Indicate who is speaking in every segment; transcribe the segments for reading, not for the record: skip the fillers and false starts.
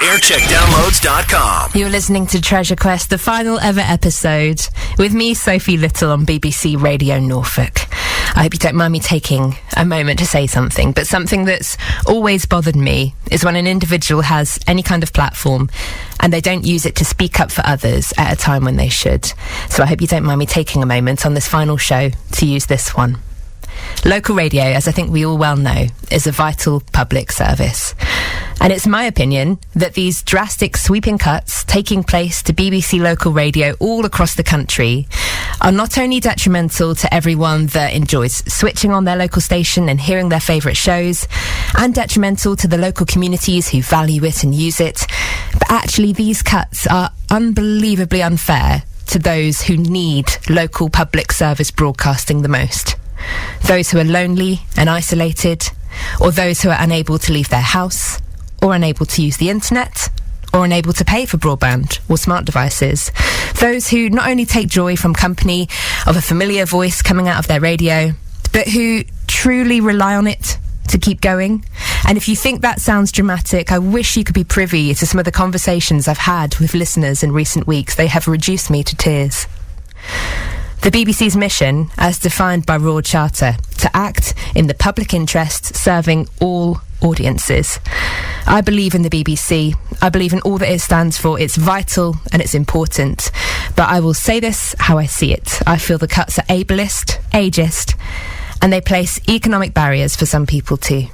Speaker 1: Aircheckdownloads.com.
Speaker 2: You're listening to Treasure Quest, the final ever episode, with me, Sophie Little, on BBC Radio Norfolk. I hope you don't mind me taking a moment to say something, but something that's always bothered me is when an individual has any kind of platform and they don't use it to speak up for others at a time when they should. So I hope you don't mind me taking a moment on this final show to use this one. Local radio, as I think we all well know, is a vital public service. And it's my opinion that these drastic sweeping cuts taking place to BBC local radio all across the country are not only detrimental to everyone that enjoys switching on their local station and hearing their favourite shows, and detrimental to the local communities who value it and use it, but actually these cuts are unbelievably unfair to those who need local public service broadcasting the most. Those who are lonely and isolated, or those who are unable to leave their house, or unable to use the internet, or unable to pay for broadband or smart devices. Those who not only take joy from company of a familiar voice coming out of their radio, but who truly rely on it to keep going. And if you think that sounds dramatic, I wish you could be privy to some of the conversations I've had with listeners in recent weeks. They have reduced me to tears. The BBC's mission, as defined by Royal Charter, to act in the public interest, serving all audiences. I believe in the BBC. I believe in all that it stands for. It's vital and it's important. But I will say this how I see it. I feel the cuts are ableist, ageist, and they place economic barriers for some people too.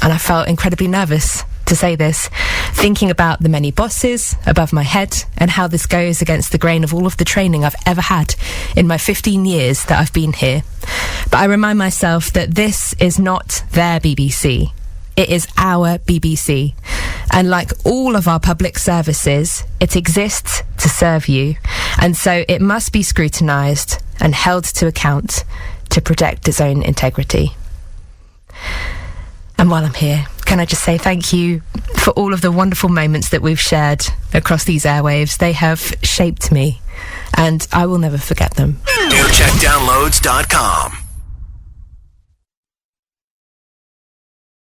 Speaker 2: And I felt incredibly nervous to say this, thinking about the many bosses above my head and how this goes against the grain of all of the training I've ever had in my 15 years that I've been here. But I remind myself that this is not their BBC. It is our BBC. And like all of our public services, it exists to serve you. And so it must be scrutinised and held to account to protect its own integrity. And while I'm here, can I just say thank you for all of the wonderful moments that we've shared across these airwaves. They have shaped me, and I will never forget them.
Speaker 1: Aircheckdownloads.com.